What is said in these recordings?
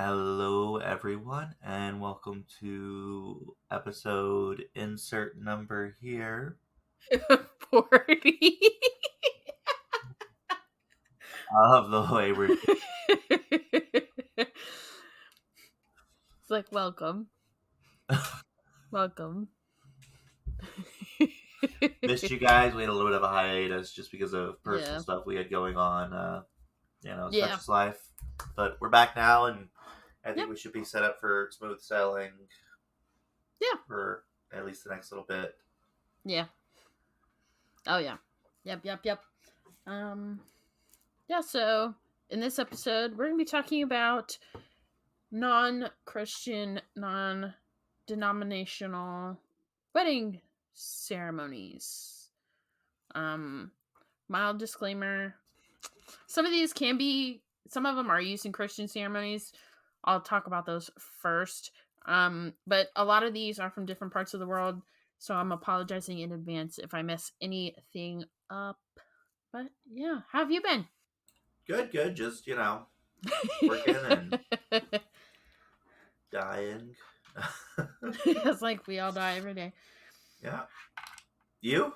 Hello, everyone, and welcome to episode insert number here 40. of the Wayward. It's like, welcome. Welcome. Missed you guys. We had a little bit of a hiatus just because of personal Yeah. stuff we had going on. Such Yeah. is life. But we're back now, and I think Yep. we should be set up for smooth sailing Yeah. for at least the next little bit. Yeah. Oh, yeah. Yep. Yeah, so in this episode, we're going to be talking about non-Christian, non-denominational wedding ceremonies. Mild disclaimer. Some of them are used in Christian ceremonies. I'll talk about those first. But a lot of these are from different parts of the world, so I'm apologizing in advance if I mess anything up. But yeah, how have you been? Good. Just, working and dying. It's like we all die every day. Yeah. You?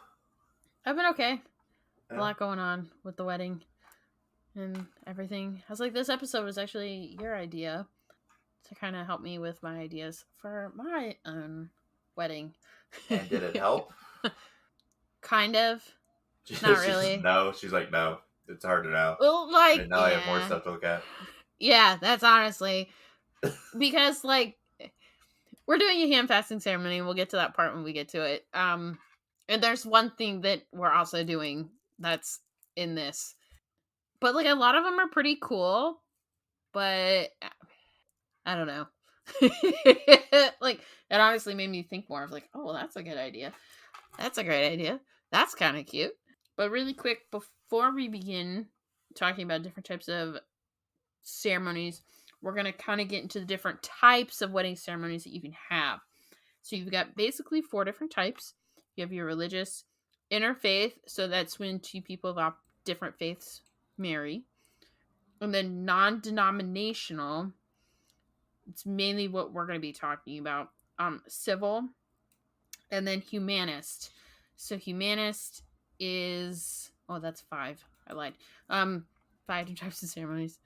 I've been okay. A Yeah. lot going on with the wedding and everything. I was like, this episode was actually your idea to kind of help me with my ideas for my own wedding. And did it help? Kind of. Not really. No, she's like, no. It's hard to know. Well, And now I have more stuff to look at. Yeah, that's honestly. Because, we're doing a hand fasting ceremony. We'll get to that part when we get to it. And there's one thing that we're also doing that's in this. But, a lot of them are pretty cool. But, I don't know. It honestly made me think more of, oh, well, that's a good idea. That's a great idea. That's kind of cute. But really quick, before we begin talking about different types of ceremonies, we're going to kind of get into the different types of wedding ceremonies that you can have. So you've got basically 4 different types. You have your religious, interfaith, so that's when 2 people of different faiths marry. And then non-denominational, it's mainly what we're going to be talking about. Civil, and then humanist. So humanist is that's 5. I lied. 5 different types of ceremonies.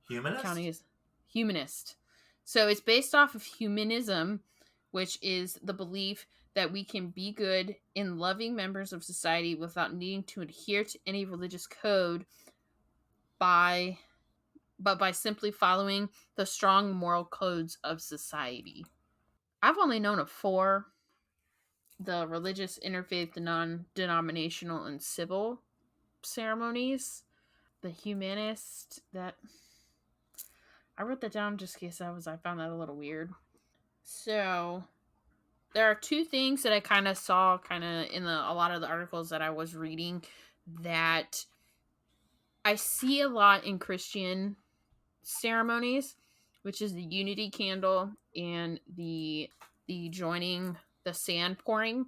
Humanist? Counting is humanist. So it's based off of humanism, which is the belief that we can be good and loving members of society without needing to adhere to any religious code by simply following the strong moral codes of society. I've only known of 4: the religious, interfaith, the non-denominational, and civil ceremonies. The humanist, that I wrote that down just in case I found that a little weird. So there are 2 things that I kind of saw in a lot of the articles that I was reading that I see a lot in Christian ceremonies, which is the unity candle and the joining, the sand pouring.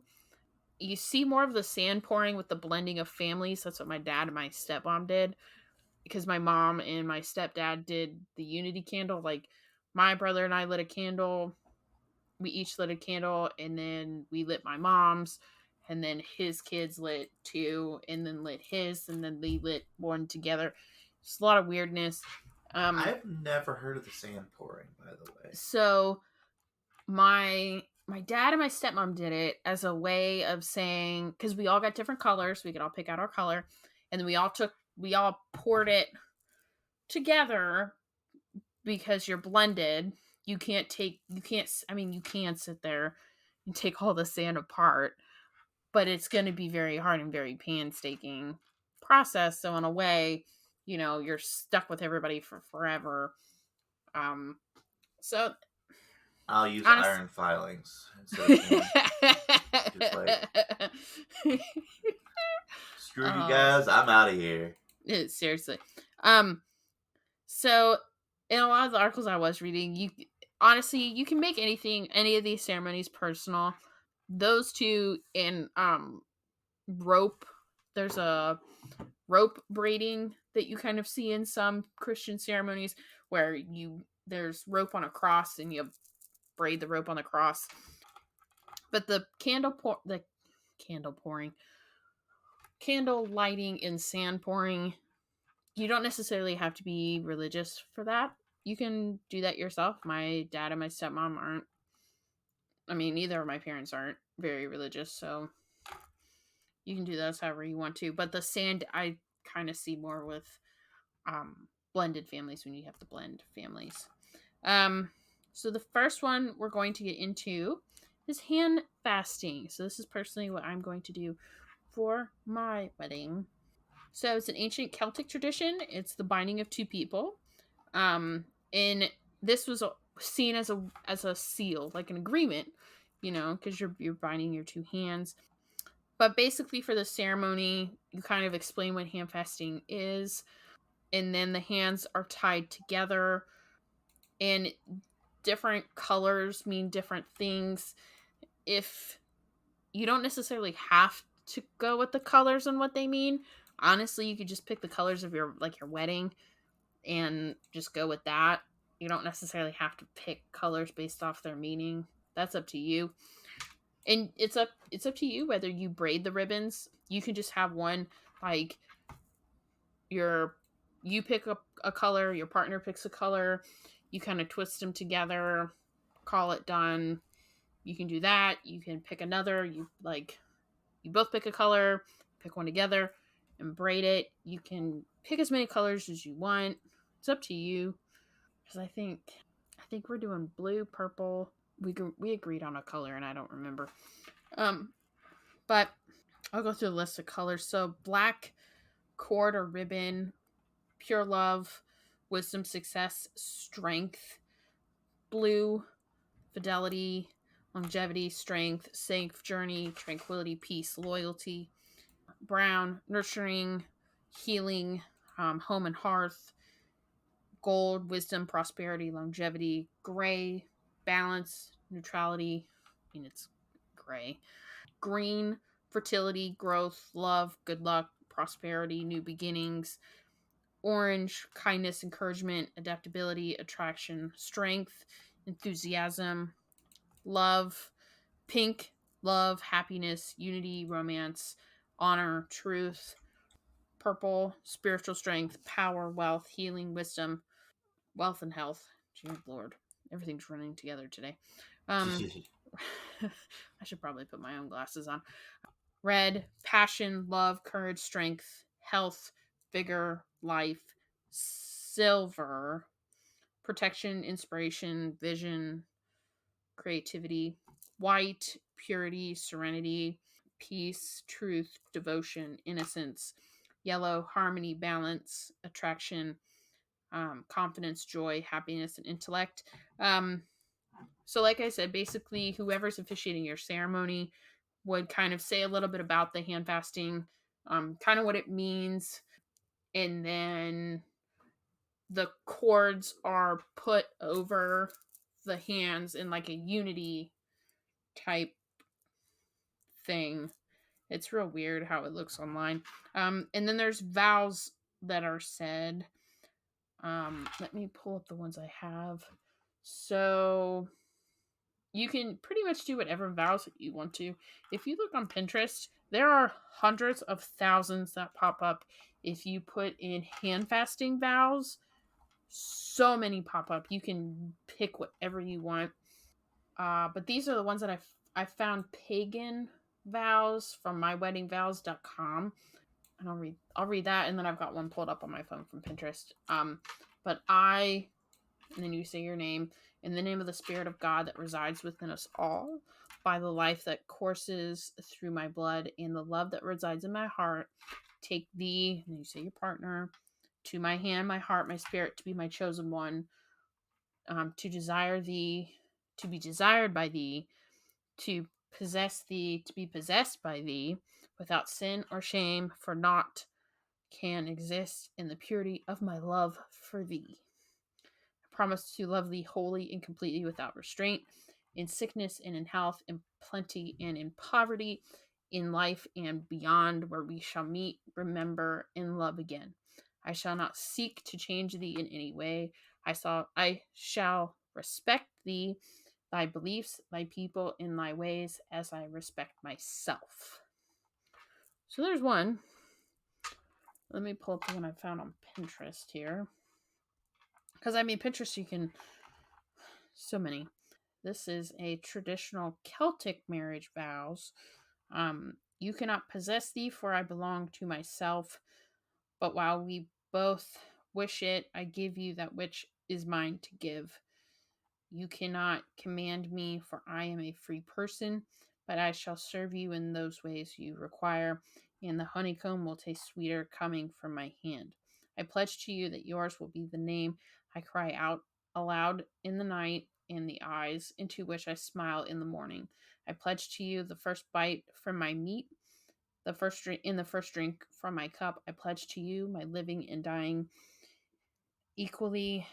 You see more of the sand pouring with the blending of families. That's what my dad and my stepmom did, because my mom and my stepdad did the unity candle. Like, my brother and I lit a candle. We each lit a candle, and then we lit my mom's, and then his kids lit 2, and then lit his, and then they lit one together. Just a lot of weirdness. I've never heard of the sand pouring, by the way. So my dad and my stepmom did it as a way of saying, because we all got different colors, we could all pick out our color, and then we all poured it together, because you're blended. You can sit there and take all the sand apart, but it's going to be very hard and very painstaking process. So in a way, you're stuck with everybody for forever. So I'll use iron filings instead of sand. Just screw you guys, I'm out of here. Seriously. So in a lot of the articles I was reading, you can make any of these ceremonies personal. Those 2 in rope. There's a rope braiding that you kind of see in some Christian ceremonies, where you there's rope on a cross and you braid the rope on the cross. But the candle lighting and sand pouring, you don't necessarily have to be religious for that. You can do that yourself. My dad and my stepmom aren't. I mean, neither of my parents aren't very religious, so you can do those however you want to. But the sand, I kind of see more with blended families when you have to blend families. So the first one we're going to get into is hand fasting. So this is personally what I'm going to do for my wedding. So it's an ancient Celtic tradition. It's the binding of two people. And this was seen as a seal, like an agreement, because you're binding your two hands. But basically, for the ceremony, you kind of explain what hand fasting is, and then the hands are tied together, and different colors mean different things. If you don't necessarily have to go with the colors and what they mean, honestly, you could just pick the colors of your wedding and just go with that. You don't necessarily have to pick colors based off their meaning. That's up to you. And it's up to you whether you braid the ribbons. You can just have one, like, you pick up a color, your partner picks a color, you kind of twist them together, call it done. You can do that. You can pick another. You both pick a color, pick one together, and braid it. You can pick as many colors as you want. It's up to you. Because I think we're doing blue, purple. We agreed on a color, and I don't remember. But I'll go through the list of colors. So black cord or ribbon, pure love, wisdom, success, strength. Blue, fidelity, longevity, strength, safe journey, tranquility, peace, loyalty. Brown, nurturing, healing, home and hearth. Gold, wisdom, prosperity, longevity. Gray, balance, neutrality. I mean, it's gray. Green, fertility, growth, love, good luck, prosperity, new beginnings. Orange, kindness, encouragement, adaptability, attraction, strength, enthusiasm, love. Pink, love, happiness, unity, romance, honor, truth. Purple, spiritual strength, power, wealth, healing, wisdom, wealth, and health. Dear Lord, everything's running together today. I should probably put my own glasses on. Red, passion, love, courage, strength, health, vigor, life. Silver, protection, inspiration, vision, creativity. White, purity, serenity, peace, truth, devotion, innocence. Yellow, harmony, balance, attraction, confidence, joy, happiness, and intellect. So, like I said, basically, whoever's officiating your ceremony would kind of say a little bit about the hand fasting, kind of what it means, and then the cords are put over the hands in like a unity type thing. It's real weird how it looks online. And then there's vows that are said. Let me pull up the ones I have. So you can pretty much do whatever vows that you want to. If you look on Pinterest, there are hundreds of thousands that pop up. If you put in hand fasting vows, so many pop up. You can pick whatever you want. But these are the ones that I found pagan vows from myweddingvows.com. And I'll read that, and then I've got one pulled up on my phone from Pinterest. And then you say your name, in the name of the Spirit of God that resides within us all, by the life that courses through my blood and the love that resides in my heart, take thee, and you say your partner, to my hand, my heart, my spirit, to be my chosen one, to desire thee, to be desired by thee, to possess thee, to be possessed by thee, without sin or shame, for naught can exist in the purity of my love for thee. I promise to love thee wholly and completely without restraint, in sickness and in health, in plenty and in poverty, in life and beyond, where we shall meet, remember, and love again. I shall not seek to change thee in any way. I shall respect thee, thy beliefs, thy people, and thy ways, as I respect myself. So there's one. Let me pull up the one I found on Pinterest here. Because, Pinterest, you can... So many. This is a traditional Celtic marriage vows. You cannot possess thee, for I belong to myself. But while we both wish it, I give you that which is mine to give. You cannot command me, for I am a free person, but I shall serve you in those ways you require, and the honeycomb will taste sweeter coming from my hand. I pledge to you that yours will be the name I cry out aloud in the night, and the eyes into which I smile in the morning. I pledge to you the first bite from my meat, the first drink from my cup. I pledge to you my living and dying equally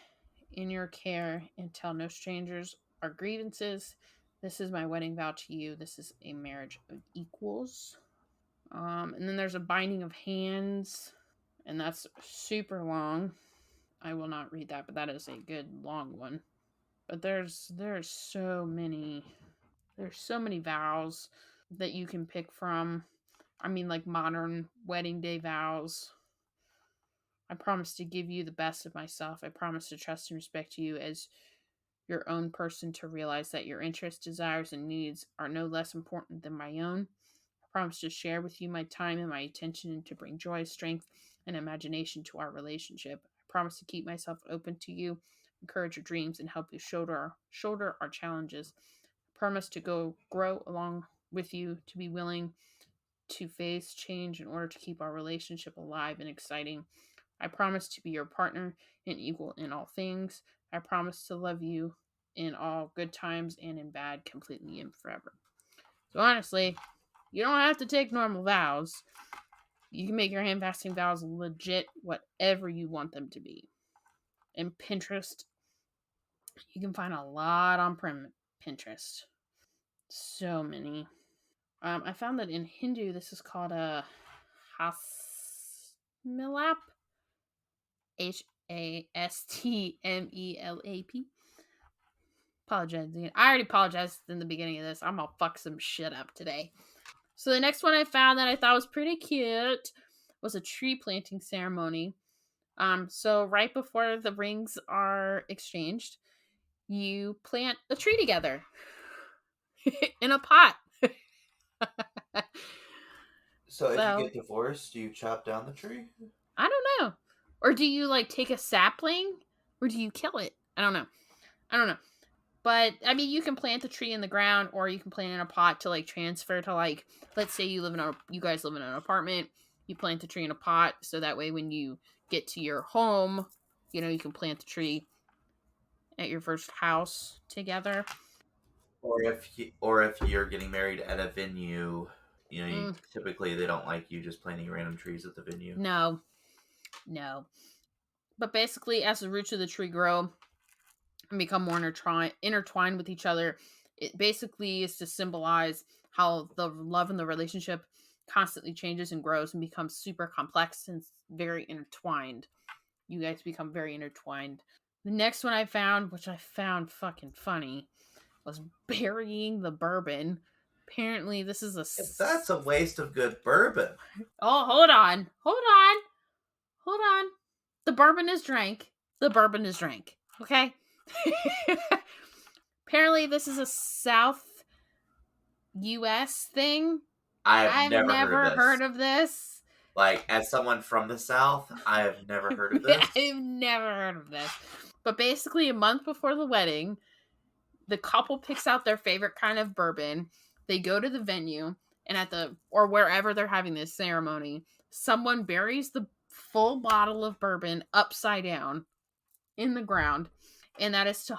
in your care, and tell no strangers our grievances. This is my wedding vow to you. This is a marriage of equals. And then there's a binding of hands, and that's super long. I will not read that, but that is a good long one. But there's so many. There's so many vows that you can pick from. Like modern wedding day vows. I promise to give you the best of myself. I promise to trust and respect you as your own person, to realize that your interests, desires, and needs are no less important than my own. I promise to share with you my time and my attention, and to bring joy, strength, and imagination to our relationship. I promise to keep myself open to you, encourage your dreams, and help you shoulder our challenges. I promise to grow along with you, to be willing to face change in order to keep our relationship alive and exciting. I promise to be your partner and equal in all things. I promise to love you in all good times and in bad, completely and forever. So honestly, you don't have to take normal vows. You can make your hand fasting vows legit whatever you want them to be. And Pinterest, you can find a lot on Pinterest. So many. I found that in Hindu, this is called a Hasmilap. Hastmelap. Apologizing. I already apologized in the beginning of this. I'm gonna fuck some shit up today. So the next one I found that I thought was pretty cute was a tree planting ceremony. So right before the rings are exchanged, you plant a tree together in a pot. So if you get divorced, do you chop down the tree? I don't know. Or do you take a sapling, or do you kill it? I don't know. But you can plant the tree in the ground, or you can plant in a pot to transfer to let's say you guys live in an apartment. You plant the tree in a pot, so that way when you get to your home, you can plant the tree at your first house together. Or if you're getting married at a venue, typically they don't like you just planting random trees at the venue. No. But basically, as the roots of the tree grow and become more intertwined with each other, it basically is to symbolize how the love in the relationship constantly changes and grows and becomes super complex and very intertwined. You guys become very intertwined. The next one I found, which I found fucking funny, was burying the bourbon. Apparently, this is that's a waste of good bourbon. Oh, hold on. The bourbon is drank. Okay? Apparently, this is a South U.S. thing. I've never heard of this. As someone from the South, I have never heard of this. I've never heard of this. But basically, a month before the wedding, the couple picks out their favorite kind of bourbon. They go to the venue, and or wherever they're having this ceremony, someone buries the full bottle of bourbon upside down in the ground, and that is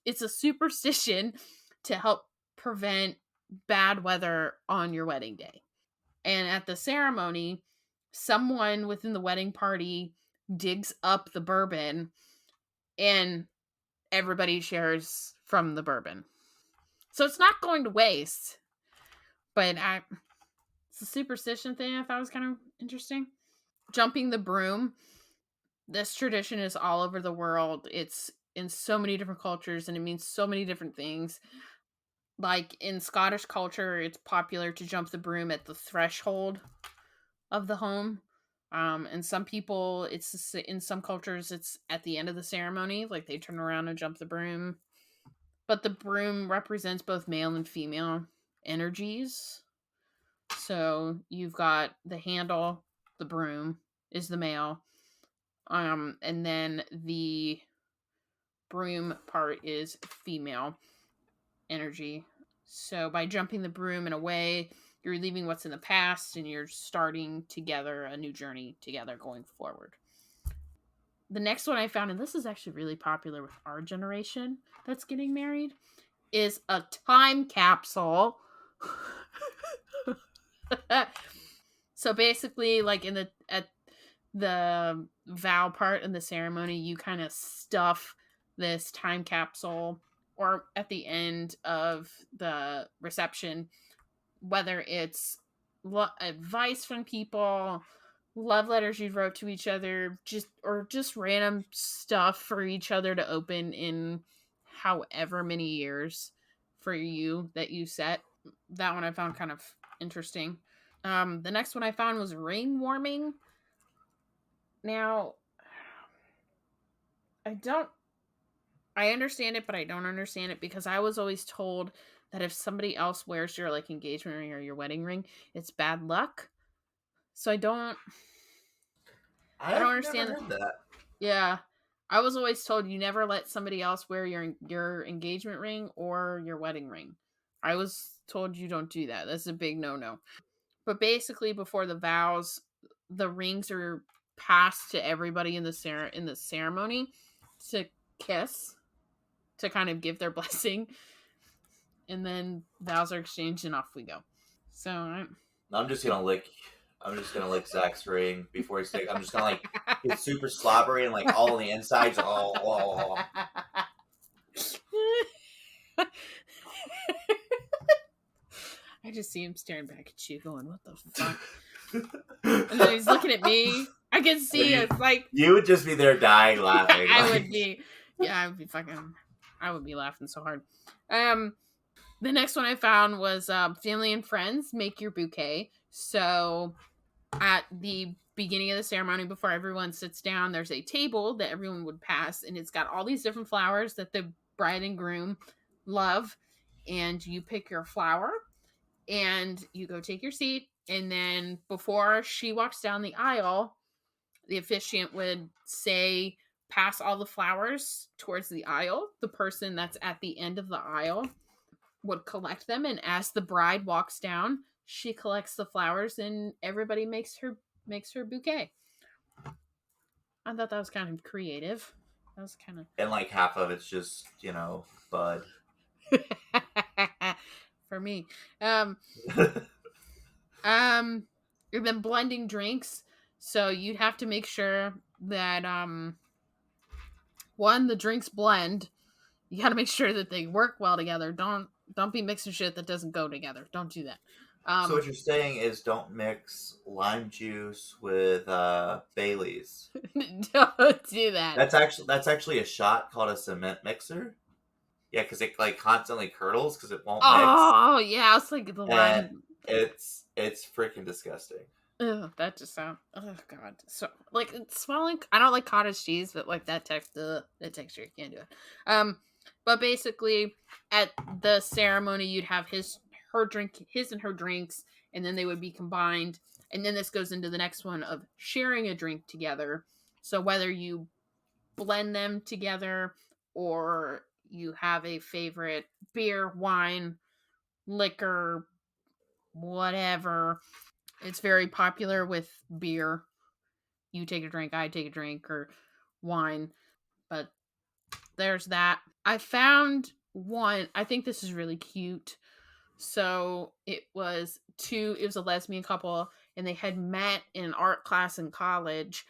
it's a superstition to help prevent bad weather on your wedding day. And at the ceremony, someone within the wedding party digs up the bourbon, and everybody shares from the bourbon. So it's not going to waste. But it's a superstition thing I thought was kind of interesting. Jumping the broom. This tradition is all over the world. It's in so many different cultures and it means so many different things. Like in Scottish culture, it's popular to jump the broom at the threshold of the home. And some people, it's in some cultures, it's at the end of the ceremony, like they turn around and jump the broom. But the broom represents both male and female energies. So you've got the handle, the broom is the male, and then the broom part is female energy. So by jumping the broom in a way, you're leaving what's in the past and you're starting together a new journey together going forward. The next one I found, and this is actually really popular with our generation that's getting married, is a time capsule. So basically, like in the vow part in the ceremony, you kind of stuff this time capsule, or at the end of the reception, whether it's advice from people, love letters you wrote to each other, just random stuff for each other to open in however many years for you that you set. That one I found kind of interesting. The next one I found was ring warming. Now, I understand it, but I don't understand it because I was always told that if somebody else wears your like engagement ring or your wedding ring, it's bad luck. So I don't never understand. heard that. Yeah. I was always told you never let somebody else wear your engagement ring or your wedding ring. I was told you don't do that. That's a big no-no. But basically before the vows, the rings are passed to everybody in the ceremony to kiss, to kind of give their blessing, and then vows are exchanged and off we go. So I'm just gonna lick. I'm just gonna lick Zach's ring before he's sick. I'm just gonna like get super slobbery and like all on the insides. Oh. I just see him staring back at you, going, "What the fuck?" And then he's looking at me. I can see it's like you would just be there dying laughing. I would be, yeah, I would be laughing so hard. The next one I found was family and friends make your bouquet. So at the beginning of the ceremony, before everyone sits down, there's a table that everyone would pass, and it's got all these different flowers that the bride and groom love. And you pick your flower and you go take your seat. And then before she walks down the aisle, the officiant would say, pass all the flowers towards the aisle. The person that's at the end of the aisle would collect them, and as the bride walks down, she collects the flowers and everybody makes her bouquet. I thought that was kind of creative. That was kind of and like half of it's just bud. for me. You've been blending drinks, so you'd have to make sure that one, the drinks blend. You got to make sure that they work well together. Don't be mixing shit that doesn't go together. Don't do that. So what you're saying is don't mix lime juice with Bailey's. Don't do that. That's actually a shot called a cement mixer. Yeah, because it like constantly curdles because it won't mix. Oh yeah, it's like the lime. It's freaking disgusting. Ugh, that just sounds. Oh god. So like it's smelling. I don't like cottage cheese, but like that texture, you can't do it. But basically, at the ceremony, you'd have his and her drinks, and then they would be combined. And then this goes into the next one of sharing a drink together. So whether you blend them together or you have a favorite beer, wine, liquor, whatever. It's very popular with beer. You take a drink, I take a drink, or wine. But there's that. I found one. I think this is really cute. So it was a lesbian couple, and they had met in an art class in college.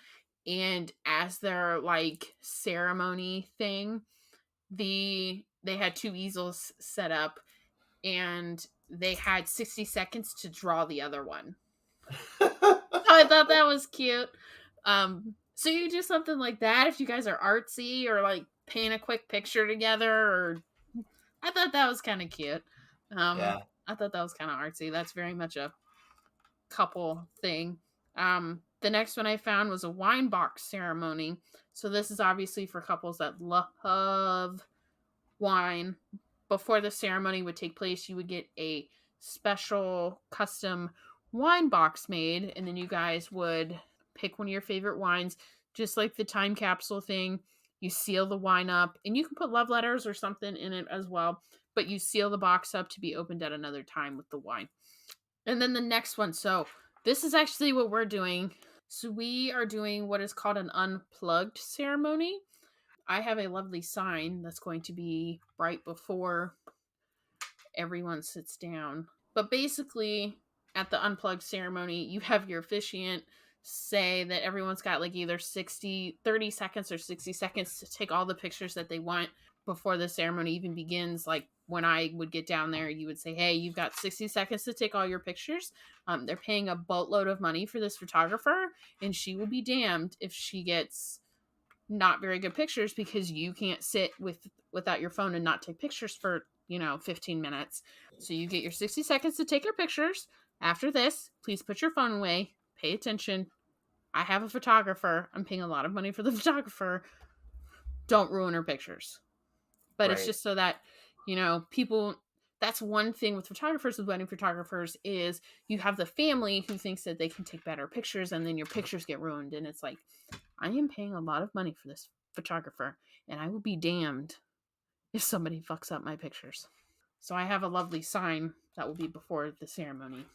And as their like ceremony thing, they had two easels set up, and they had 60 seconds to draw the other one. I thought that was cute. So you do something like that if you guys are artsy, or like paint a quick picture together, or I thought that was kind of cute. Yeah. I thought that was kind of artsy. That's very much a couple thing. The next one I found was a wine box ceremony. So this is obviously for couples that love wine. Before the ceremony would take place, you would get a special custom wine box made, and then you guys would pick one of your favorite wines, just like the time capsule thing. You seal the wine up, and you can put love letters or something in it as well, but you seal the box up to be opened at another time with the wine. And then the next one. So, this is actually what we're doing. So, we are doing what is called an unplugged ceremony. I have a lovely sign that's going to be right before everyone sits down. But basically, at the unplugged ceremony, you have your officiant say that everyone's got like either 30 seconds or 60 seconds to take all the pictures that they want before the ceremony even begins. Like when I would get down there, you would say, hey, you've got 60 seconds to take all your pictures. They're paying a boatload of money for this photographer, and she will be damned if she gets not very good pictures because you can't sit without your phone and not take pictures for 15 minutes. So you get your 60 seconds to take your pictures. After this, please put your phone away, pay attention. I have a photographer. I'm paying a lot of money for the photographer. Don't ruin her pictures. But it's Right. just so that people, that's one thing with photographers, with wedding photographers, is you have the family who thinks that they can take better pictures, and then your pictures get ruined. And it's like, I am paying a lot of money for this photographer, and I will be damned if somebody fucks up my pictures. So I have a lovely sign that will be before the ceremony,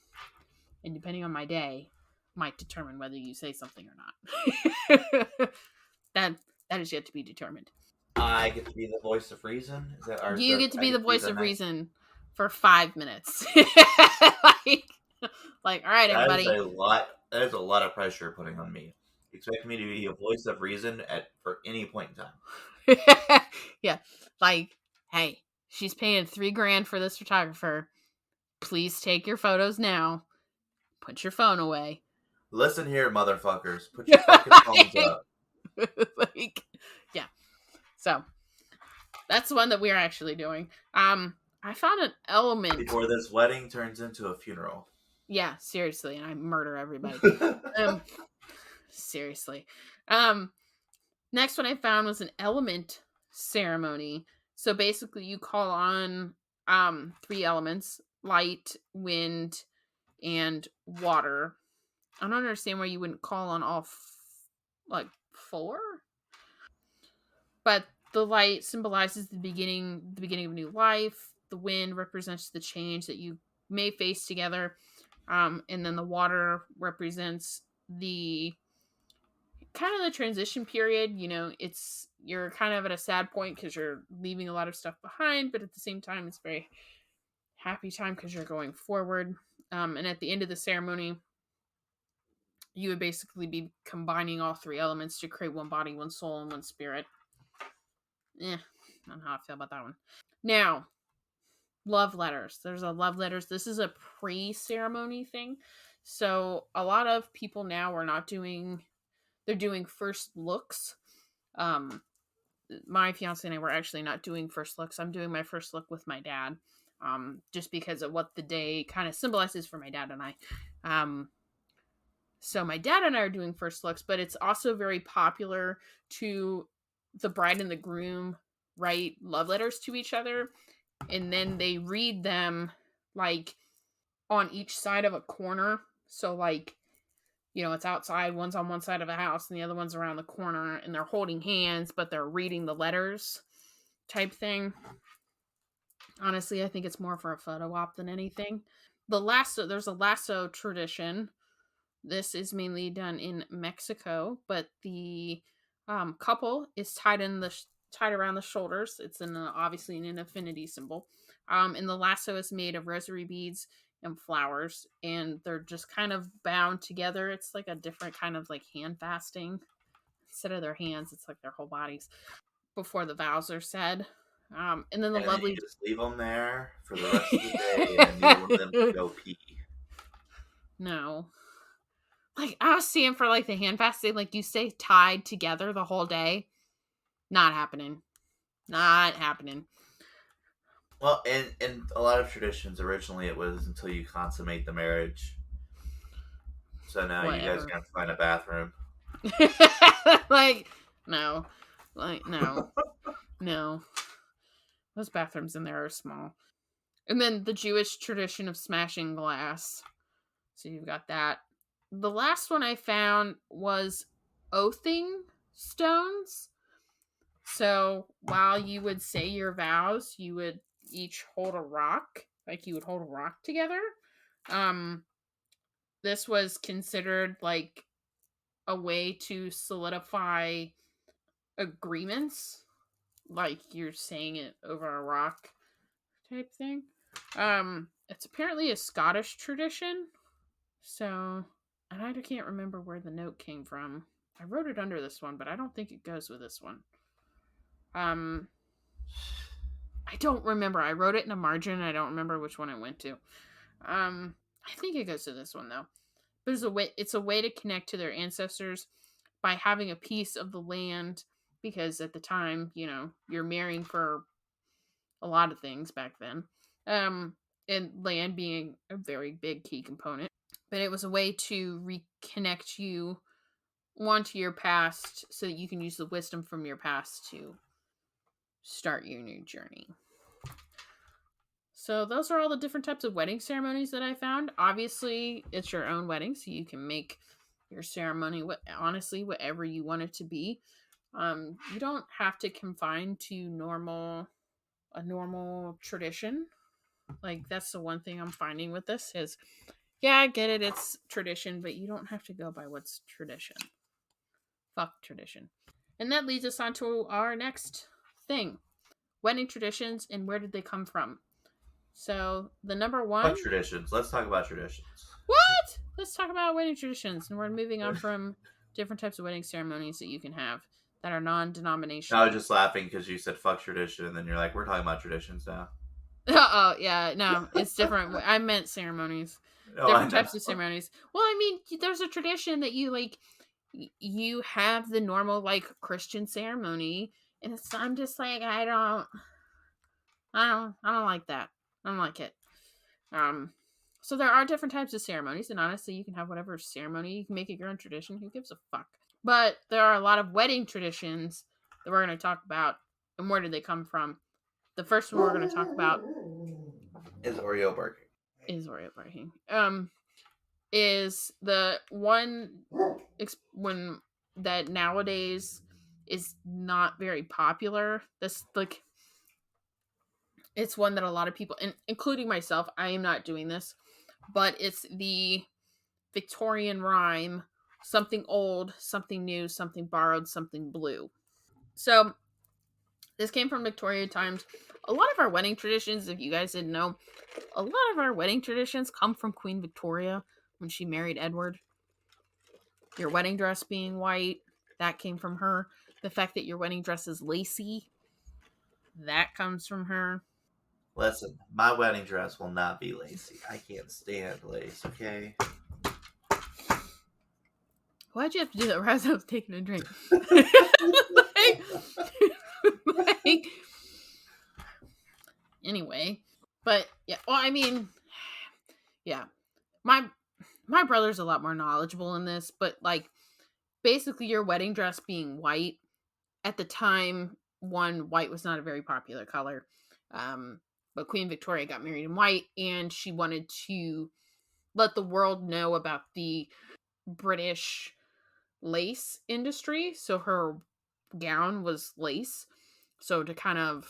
and depending on my day, might determine whether you say something or not. that that is yet to be determined. I get to be the voice of reason. Is that or You the get to I be the get to be voice the of night? reason for 5 minutes. like, all right, That is everybody. a lot. That is a lot of pressure putting on me. Expect me to be a voice of reason at for any point in time. Yeah, like, hey, she's paying $3,000 for this photographer. Please take your photos now. Put your phone away. Listen here, motherfuckers. Put your fucking phones up like, yeah. So that's the one that we're actually doing. I found an element. before this wedding turns into a funeral. Yeah, seriously, and I murder everybody. Um, seriously. Next one I found was an element ceremony. So basically, you call on three elements: light, wind, and water. I don't understand why you wouldn't call on all like four. But the light symbolizes the beginning of new life. The wind represents the change that you may face together, and then the water represents the kind of the transition period. You're kind of at a sad point because you're leaving a lot of stuff behind, but at the same time, it's a very happy time because you're going forward. And at the end of the ceremony, you would basically be combining all three elements to create one body, one soul, and one spirit. I don't know how I feel about that one. Now, love letters. There's a love letters. This is a pre-ceremony thing. So a lot of people now are not doing, they're doing first looks. My fiance and I were actually not doing first looks. I'm doing my first look with my dad. Just because of what the day kind of symbolizes for my dad and I. So my dad and I are doing first looks, but it's also very popular to the bride and the groom write love letters to each other, and then they read them like on each side of a corner. So like, it's outside, one's on one side of a house and the other one's around the corner, and they're holding hands, but they're reading the letters type thing. Honestly, I think it's more for a photo op than anything. There's a lasso tradition. This is mainly done in Mexico, but the couple is tied around the shoulders. It's obviously an infinity symbol, and the lasso is made of rosary beads and flowers, and they're just kind of bound together. It's like a different kind of like hand fasting. Instead of their hands, it's like their whole bodies before the vows are said. And then the And then lovely you just leave them there for the rest of the day, and then neither one of them can go pee. no, like I was seeing for like the hand fasting, like you stay tied together the whole day. Not happening. Not happening. Well, in a lot of traditions, originally it was until you consummate the marriage. So now you guys are Whatever. gonna have to find a bathroom. Like, no. Like, no. No. Those bathrooms in there are small. And then the Jewish tradition of smashing glass. So you've got that. The last one I found was oathing stones. So while you would say your vows, you would each hold a rock, like you would hold a rock together. Um, this was considered like a way to solidify agreements, like you're saying it over a rock type thing. It's apparently a Scottish tradition. So, and I can't remember where the note came from. I wrote it under this one, but I don't think it goes with this one. I don't remember. I wrote it in a margin. I don't remember which one I went to. I think it goes to this one though. But it's a way to connect to their ancestors by having a piece of the land, because at the time, you're marrying for a lot of things back then. And land being a very big key component. But it was a way to reconnect you onto your past so that you can use the wisdom from your past to start your new journey. So those are all the different types of wedding ceremonies that I found. Obviously, it's your own wedding, so you can make your ceremony honestly whatever you want it to be. You don't have to confine to a normal tradition. Like that's the one thing I'm finding with this is, yeah, I get it, it's tradition, but you don't have to go by what's tradition. Fuck tradition. And that leads us on to our next thing: wedding traditions and where did they come from? So the number one. Fuck traditions. Let's talk about traditions. What? Let's talk about wedding traditions, and we're moving on from different types of wedding ceremonies that you can have that are non-denominational. I was just laughing because you said fuck tradition, and then you're like, we're talking about traditions now. Oh yeah, no, it's different. I meant ceremonies, No, I different know. types of ceremonies. Well, I mean, there's a tradition that you like. You have the normal like Christian ceremony, and I'm just like I don't like that. I don't like it. So there are different types of ceremonies, and honestly, you can have whatever ceremony. You can make it your own tradition. Who gives a fuck? But there are a lot of wedding traditions that we're going to talk about, and where did they come from? The first one we're going to talk about Is Oreo barking? is Oreo barking. Is the one when that nowadays is not very popular. This like it's one that a lot of people, including myself, I am not doing this, but it's the Victorian rhyme: something old, something new, something borrowed, something blue. So this came from Victorian times. A lot of our wedding traditions, if you guys didn't know, a lot of our wedding traditions come from Queen Victoria when she married Edward. Your wedding dress being white, that came from her. The fact that your wedding dress is lacy, that comes from her. Listen, my wedding dress will not be lacy. I can't stand lace, okay? Why'd you have to do that as I was taking a drink? like, anyway, but yeah, well, I mean, yeah, my brother's a lot more knowledgeable in this, but like, basically, your wedding dress being white at the time, one, white was not a very popular color. But Queen Victoria got married in white, and she wanted to let the world know about the British lace industry. So her gown was lace. So to kind of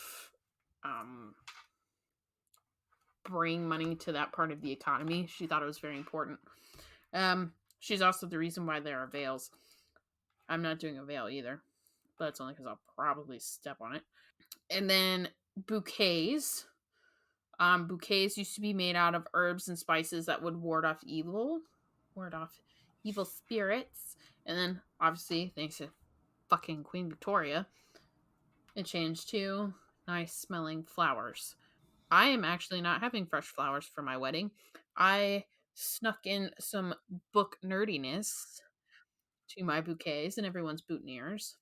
bring money to that part of the economy, she thought it was very important. She's also the reason why there are veils. I'm not doing a veil either, but it's only because I'll probably step on it. And then bouquets. Bouquets used to be made out of herbs and spices that would ward off evil spirits. And then, obviously, thanks to fucking Queen Victoria, it changed to nice smelling flowers. I am actually not having fresh flowers for my wedding. I snuck in some book nerdiness to my bouquets and everyone's boutonnieres.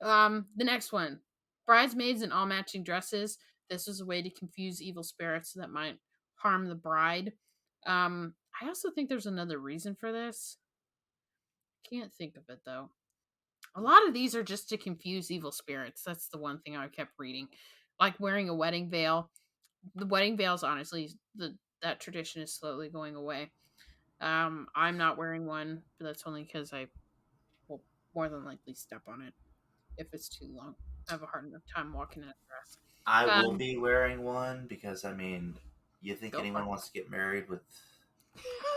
The next one, bridesmaids in all matching dresses. This was a way to confuse evil spirits that might harm the bride. I also think there's another reason for this. Can't think of it though. A lot of these are just to confuse evil spirits. That's the one thing I kept reading. Like wearing a wedding veil. The wedding veils, honestly, that tradition is slowly going away. I'm not wearing one, but that's only because I will more than likely step on it if it's too long. I have a hard enough time walking in a dress. I will Um, be wearing one because I mean, you think go for anyone wants to get married with?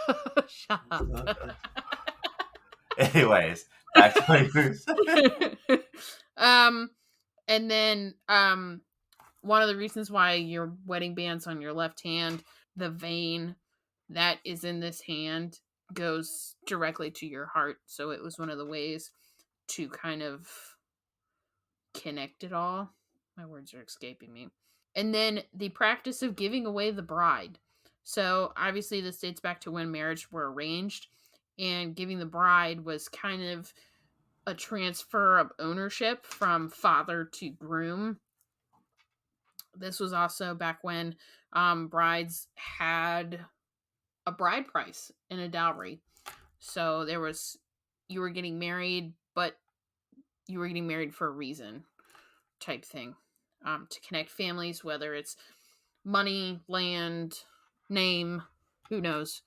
it. Shut up. Anyways, back to what you were saying. um, and then one of the reasons why your wedding band's on your left hand, the vein that is in this hand goes directly to your heart. So it was one of the ways to kind of connect it all. My words are escaping me. And then the practice of giving away the bride. So obviously this dates back to when marriages were arranged, and giving the bride was kind of a transfer of ownership from father to groom. This was also back when brides had a bride price and a dowry. So there was, you were getting married, but you were getting married for a reason type thing, to connect families, whether it's money, land, name, who knows.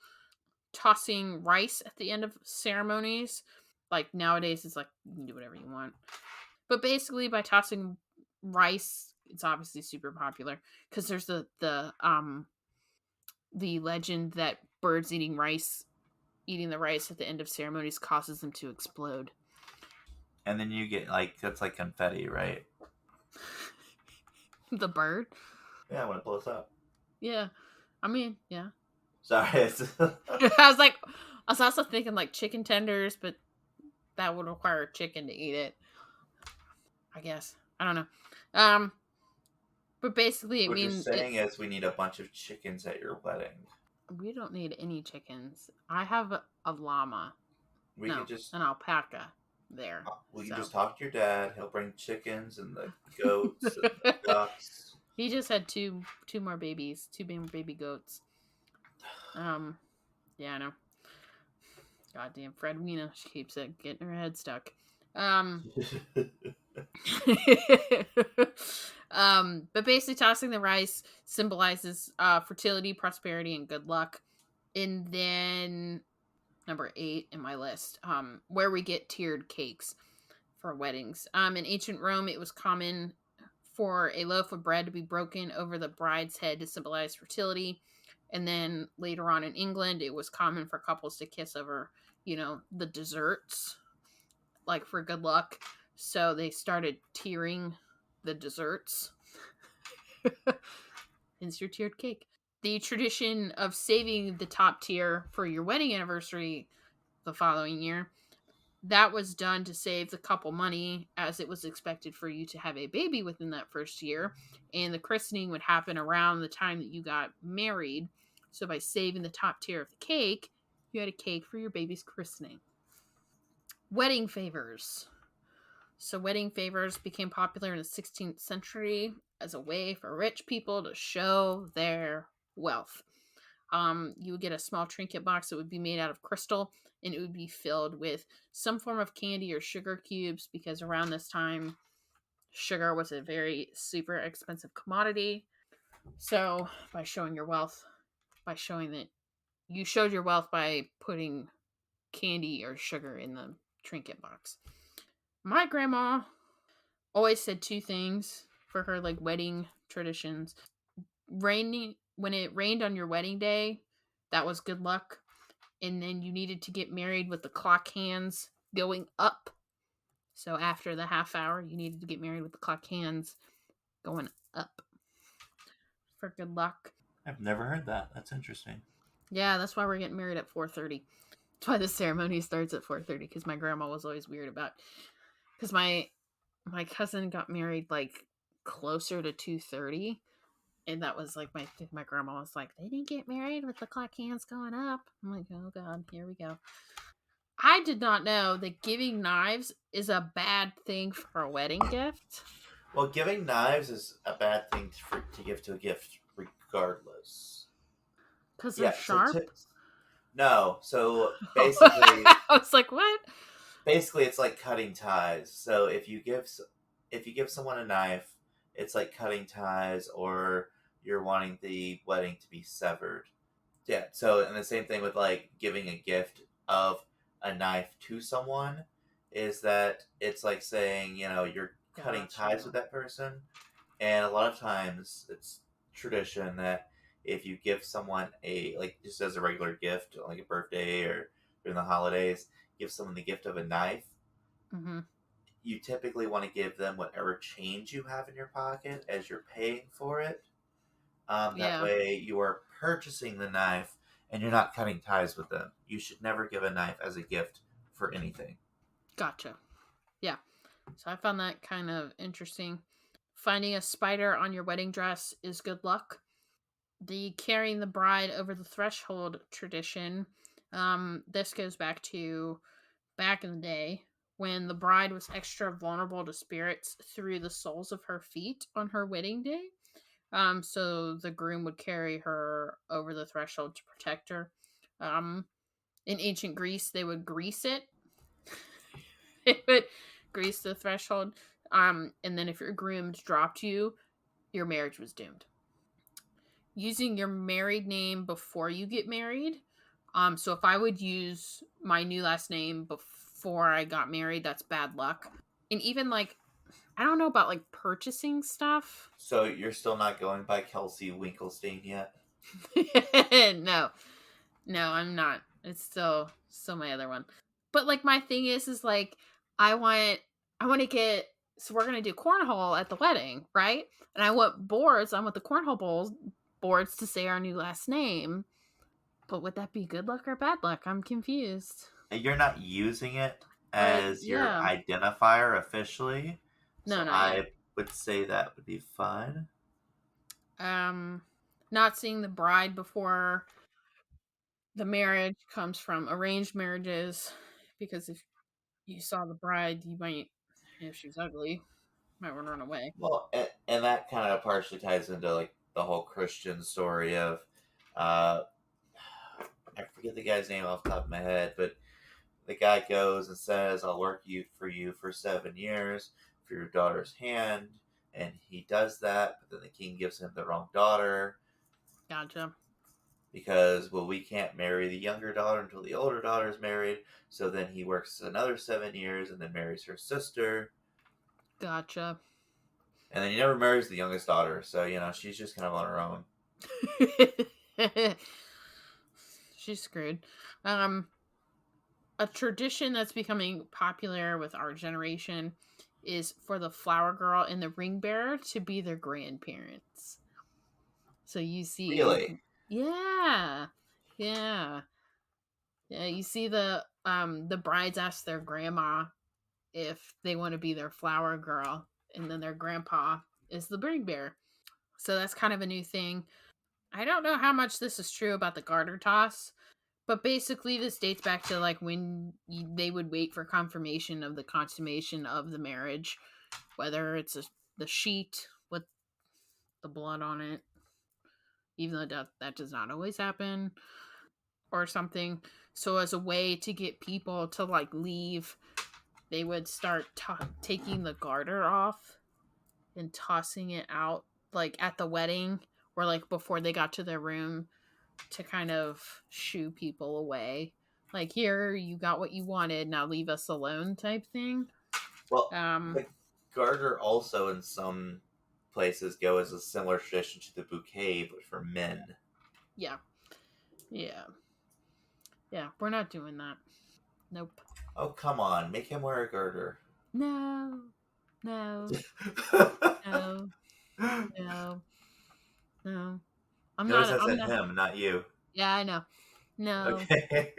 Tossing rice at the end of ceremonies. Like nowadays, it's like you can do whatever you want. But basically, by tossing rice, it's obviously super popular because there's the legend that birds eating the rice at the end of ceremonies causes them to explode. And then you get like that's like confetti, right? The bird? Yeah, when it blows up. Yeah. I mean, yeah. Sorry. I was also thinking like chicken tenders, but that would require a chicken to eat it. I guess. I don't know. Um, but basically, I What you're mean, saying is we need a bunch of chickens at your wedding. we don't need any chickens. I have a llama. We No, could just an alpaca there. we can So just talk to your dad. He'll bring chickens and the goats and the ducks. he just had two more babies, two baby goats. Yeah, I know. Goddamn Fredwina, she keeps getting her head stuck. Um, but basically, tossing the rice symbolizes fertility, prosperity, and good luck. And then number 8 in my list, where we get tiered cakes for weddings. In ancient Rome, it was common for a loaf of bread to be broken over the bride's head to symbolize fertility. And then later on in England, it was common for couples to kiss over, the desserts, like for good luck. So they started tiering the desserts. Hence your tiered cake. The tradition of saving the top tier for your wedding anniversary the following year, that was done to save the couple money, as it was expected for you to have a baby within that first year, and the christening would happen around the time that you got married. So by saving the top tier of the cake, you had a cake for your baby's christening. Wedding favors. So wedding favors became popular in the 16th century as a way for rich people to show their wealth. You would get a small trinket box that would be made out of crystal, and it would be filled with some form of candy or sugar cubes, because around this time, sugar was a very super expensive commodity. So by showing your wealth, by showing that you showed your wealth by putting candy or sugar in the trinket box. My grandma always said two things for her like wedding traditions. Raining when it rained on your wedding day, that was good luck. And then you needed to get married with the clock hands going up. So after the half hour, you needed to get married with the clock hands going up for good luck. I've never heard that. That's interesting. Yeah, that's why we're getting married at 4:30. That's why the ceremony starts at 4:30, because my grandma was always weird about, because my cousin got married like closer to 2:30, and that was like my grandma was like, they didn't get married with the clock hands going up. I'm like, oh god, here we go. I did not know that giving knives is a bad thing for a wedding gift. Well, giving knives is a bad thing to give to a gift, regardless. Because they're Yeah. sharp. No. So I was like, what? basically, it's like cutting ties. So if you give someone a knife, it's like cutting ties, or you're wanting the wedding to be severed. Yeah. So and the same thing with like giving a gift of a knife to someone is that it's like saying you're cutting ties with Gotcha. that person, and a lot of times it's tradition that if you give someone a like just as a regular gift, like a birthday or during the holidays, give someone the gift of a knife, Mm-hmm. you typically want to give them whatever change you have in your pocket as you're paying for it. That Yeah. way you are purchasing the knife and you're not cutting ties with them. You should never give a knife as a gift for anything. Gotcha. Yeah. So I found that kind of interesting. Finding a spider on your wedding dress is good luck. The carrying the bride over the threshold tradition. This goes back in the day when the bride was extra vulnerable to spirits through the soles of her feet on her wedding day. So the groom would carry her over the threshold to protect her. Um, in ancient Greece, they would grease it. They would grease the threshold. And then if your grooms dropped you, your marriage was doomed. Using your married name before you get married. So if I would use my new last name before I got married, that's bad luck. And even like I don't know about like purchasing stuff. So you're still not going by Kelsey Winkelstein yet? No. No, I'm not. It's still my other one. But like my thing is like I want I want to get so we're gonna do cornhole at the wedding, right? And I want boards. I want the cornhole bowls boards to say our new last name. But would that be good luck or bad luck? I'm confused. You're not using it as your Yeah. identifier officially, No, so not yet. I would say that would be fine. Um, not seeing the bride before the marriage comes from arranged marriages because if you saw the bride, you might, if she's ugly, might want to run away. Well, and that kind of partially ties into like the whole Christian story of, uh, I forget the guy's name off the top of my head, but the guy goes and says, "I'll work for you for 7 years for your daughter's hand," and he does that, but then the king gives him the wrong daughter Gotcha. because we can't marry the younger daughter until the older daughter is married. So then he works another 7 years and then marries her sister, Gotcha. and then he never marries the youngest daughter. So she's just kind of on her own. She's screwed. Um, a tradition that's becoming popular with our generation is for the flower girl and the ring bearer to be their grandparents. So you see, Really? yeah, yeah, yeah. You see the brides ask their grandma if they want to be their flower girl, and then their grandpa is the ring bearer. So that's kind of a new thing. I don't know how much this is true about the garter toss, but basically this dates back to like when they would wait for confirmation of the consummation of the marriage, whether it's the sheet with the blood on it, even though that does not always happen, or something. So as a way to get people to like leave, they would start taking the garter off and tossing it out like at the wedding or like before they got to their room to kind of shoo people away. Like here, you got what you wanted, now leave us alone type thing. Well, Um the garter also in some places go as a similar tradition to the bouquet, but for men. yeah. Yeah. Yeah, we're not doing that. Nope. Oh, come on, make him wear a garter. No. No. No. No. No. Notice I I'm said not him, not you. Yeah, I know. No. Okay.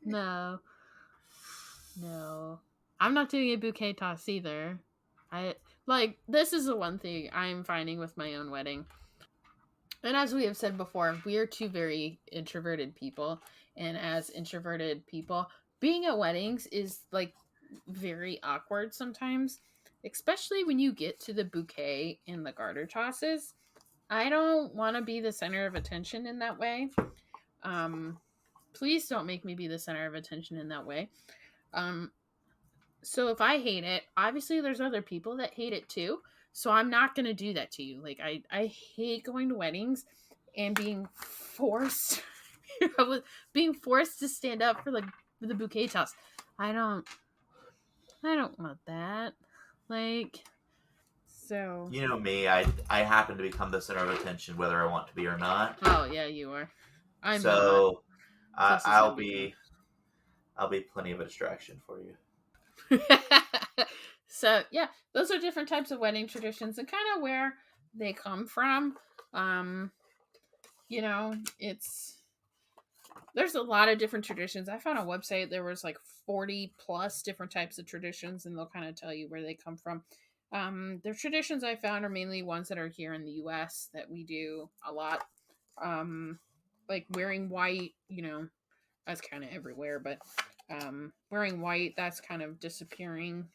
No. No. I'm not doing a bouquet toss either. I like this is the one thing I'm finding with my own wedding. And as we have said before, we are two very introverted people. And as introverted people, being at weddings is like very awkward sometimes, especially when you get to the bouquet and the garter tosses. I don't want to be the center of attention in that way. Um, please don't make me be the center of attention in that way. Um, so if I hate it, obviously there's other people that hate it too. So I'm not gonna do that to you. Like I hate going to weddings and being forced being forced to stand up for the bouquet toss. I don't I don't want that. Like so You know me, I happen to become the center of attention whether I want to be or not. oh yeah, you are. I'm not. So So this is I'll gonna be fun. be plenty of a distraction for you. So yeah, those are different types of wedding traditions and kind of where they come from. Um, it's there's a lot of different traditions. I found a website there was like 40 plus different types of traditions, and they'll kind of tell you where they come from. The traditions I found are mainly ones that are here in the U.S. that we do a lot. Like wearing white, that's kind of everywhere, but wearing white, that's kind of disappearing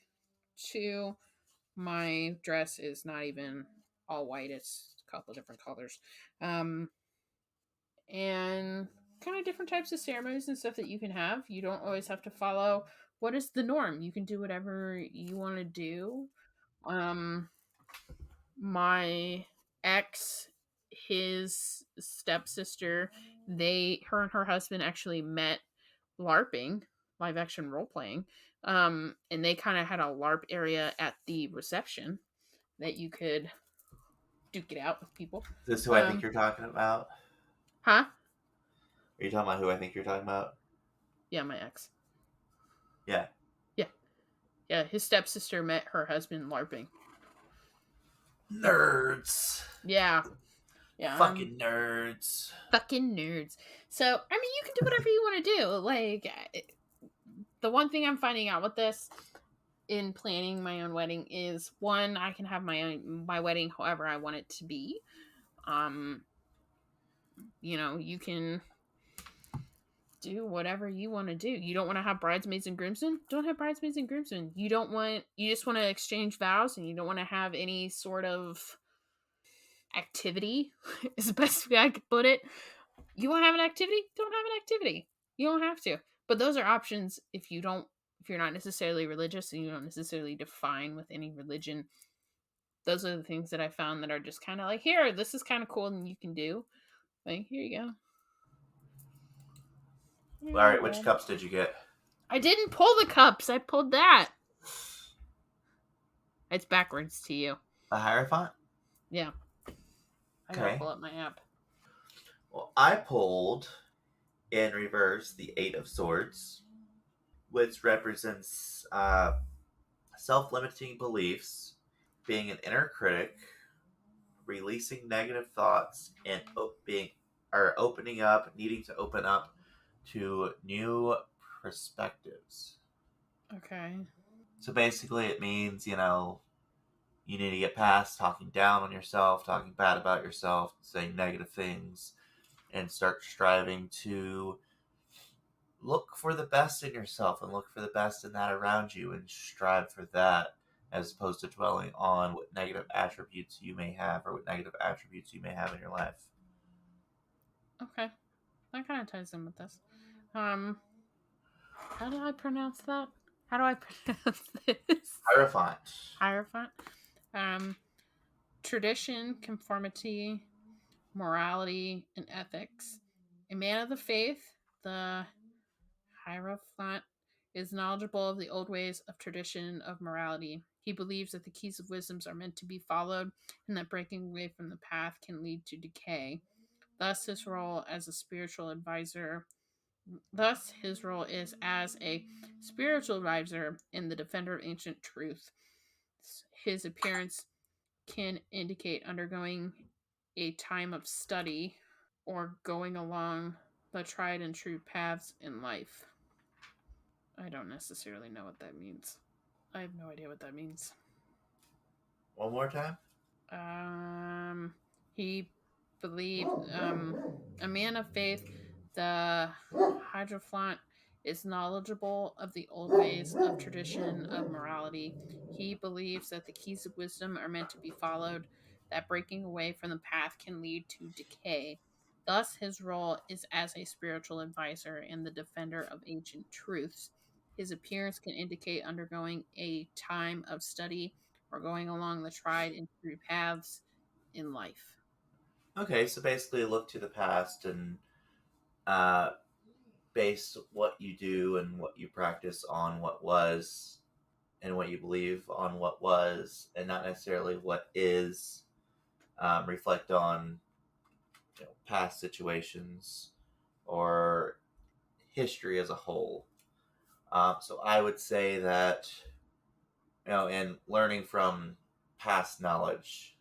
too. My dress is not even all white, it's a couple of different colors. And kind of different types of ceremonies and stuff that you can have. You don't always have to follow what is the norm. You can do whatever you want to do. Um, my ex, his stepsister, her and her husband actually met LARPing, live action role playing. And they kind of had a LARP area at the reception that you could duke it out with people. Is this who I think Um, you're talking about? huh? Are you talking about who I think you're talking about? Yeah, my ex. Yeah. Yeah, yeah. His stepsister met her husband LARPing. Nerds. Yeah, yeah. Fucking nerds. Fucking nerds. So I mean, you can do whatever you want to do. Like the one thing I'm finding out with this in planning my own wedding is one, I can have my wedding however I want it to be. Um, you can do whatever you want to do. You don't want to have bridesmaids and groomsmen? Don't have bridesmaids and groomsmen. You just want to exchange vows and you don't want to have any sort of activity is the best way I could put it. You want to have an activity? Don't have an activity. You don't have to. But those are options if you're not necessarily religious and you don't necessarily define with any religion. Those are the things that I found that are just kind of like, here, this is kind of cool and you can do. Like, here you go. All right, which cups did you get? I didn't pull the cups. I pulled that. It's backwards to you. The Hierophant? Yeah. I gotta pull up my app. Well, I pulled in reverse the Eight of Swords, which represents self-limiting beliefs, being an inner critic, releasing negative thoughts, and opening up, needing to open up to new perspectives. Okay. So basically, it means, you need to get past talking down on yourself, talking bad about yourself, saying negative things, and start striving to look for the best in yourself and look for the best in that around you and strive for that, as opposed to dwelling on what negative attributes you may have or what negative attributes you may have in your life. Okay. That kind of ties in with this. How do I pronounce that? How do I pronounce this? Hierophant. Hierophant. Tradition, conformity, morality, and ethics. A man of the faith, the Hierophant is knowledgeable of the old ways of tradition of morality. He believes that the keys of wisdoms are meant to be followed and that breaking away from the path can lead to decay. Thus, his role as a spiritual advisor Thus, his role is as a spiritual advisor and the defender of ancient truth. His appearance can indicate undergoing a time of study or going along the tried and true paths in life. I don't necessarily know what that means. I have no idea what that means. One more time? He believed, a man of faith, the Hierophant is knowledgeable of the old ways of tradition of morality. He believes that the keys of wisdom are meant to be followed, that breaking away from the path can lead to decay. Thus, his role is as a spiritual advisor and the defender of ancient truths. His appearance can indicate undergoing a time of study or going along the tried and true paths in life. Okay, so basically look to the past and uh, base what you do and what you practice on what was, and what you believe on what was, and not necessarily what is. Reflect on past situations or history as a whole. So I would say that in learning from past knowledge,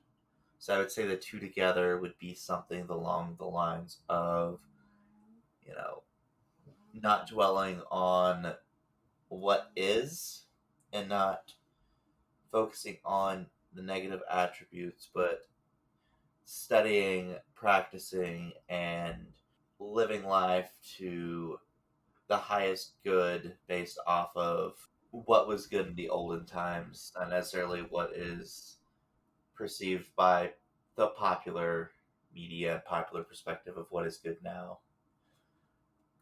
so I would say the two together would be something along the lines of you know not dwelling on what is and not focusing on the negative attributes, but studying, practicing, and living life to the highest good based off of what was good in the olden times, not necessarily what is perceived by the popular media, popular perspective of what is good now.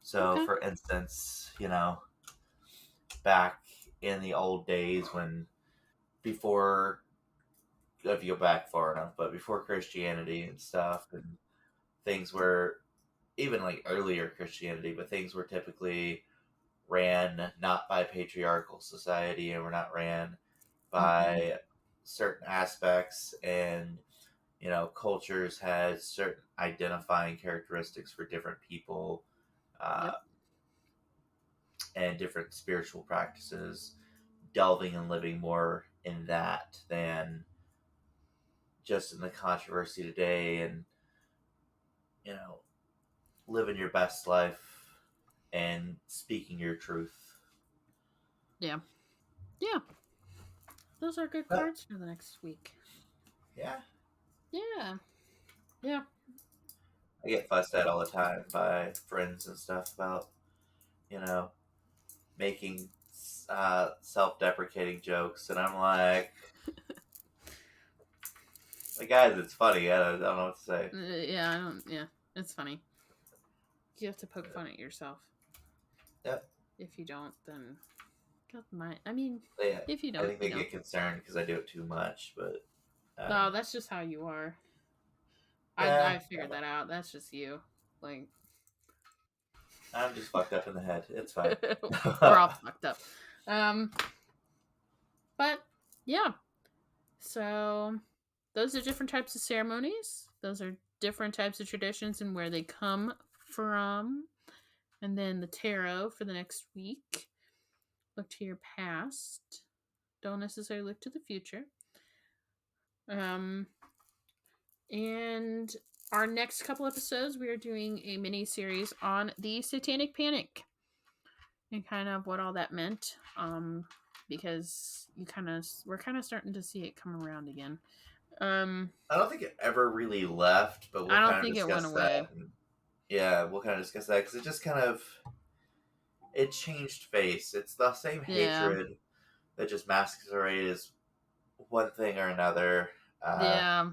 So, Okay. for instance, back in the old days when before, if you go back far enough, but before Christianity and stuff, and things were even like earlier Christianity, but things were typically ran not by patriarchal society and were not ran Mm-hmm. by certain aspects, and cultures had certain identifying characteristics for different people, uh, Yep. and different spiritual practices, delving and living more in that than just in the controversy today, and you know living your best life and speaking your truth. Yeah. Yeah. Those are good But cards for the next week. yeah, Yeah. Yeah. I get fussed at all the time by friends and stuff about you know making self-deprecating jokes, and I'm like, guys, it's funny. I don't know what to say. Yeah, I don't. Yeah, it's funny. You have to poke fun at yourself. Yep. If you don't, then God mind. I mean, Yeah, if you I don't, think you they don't. get concerned because I do it too much, but I don't No, know. that's just how you are. I Yeah, figured that out. That's just you. Like I'm just fucked up in the head. It's fine. we're all fucked up. Um, but yeah. So those are different types of ceremonies. Those are different types of traditions and where they come from. And then the tarot for the next week. Look to your past. Don't necessarily look to the future. Um, and our next couple episodes, we are doing a mini series on the Satanic Panic and kind of what all that meant. Because we're kind of starting to see it come around again. Um, I don't think it ever really left, but we'll I don't kind of think it went discuss that. away. And, yeah, we'll kind of discuss that because it just kind of it changed face. It's the same Yeah, hatred that just masquerades as one thing or another. yeah,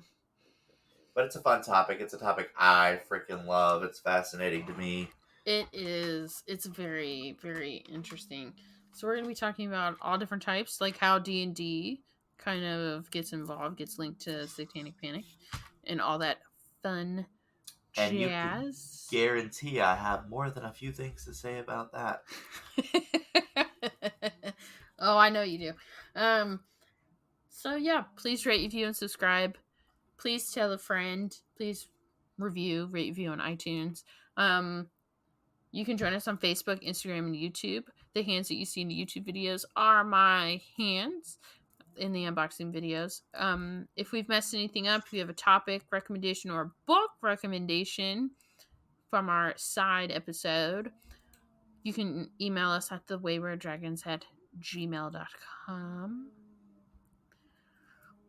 But it's a fun topic. It's a topic I freaking love. It's fascinating to me. it is. It's very, very interesting. So we're gonna be talking about all different types, like how D&D kind of gets involved, gets linked to Satanic Panic, and all that fun And you can jazz. guarantee I have more than a few things to say about that. Oh, I know you do. Um, so yeah, please rate, review, and subscribe. Please tell a friend. Please review on iTunes. Um, you can join us on Facebook, Instagram, and YouTube. The hands that you see in the YouTube videos are my hands in the unboxing videos. If we've messed anything up, if you have a topic recommendation or a book recommendation from our side episode, you can email us at thewaywarddragons@gmail.com.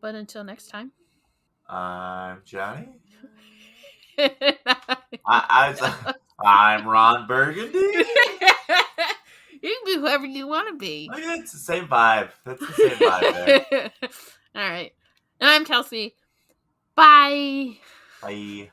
But until next time. I'm Johnny. I I'm Ron Burgundy. be whoever you want to be. Oh, yeah, it's the same vibe. That's the same vibe there. All right. And I'm Kelsey. Bye. Bye.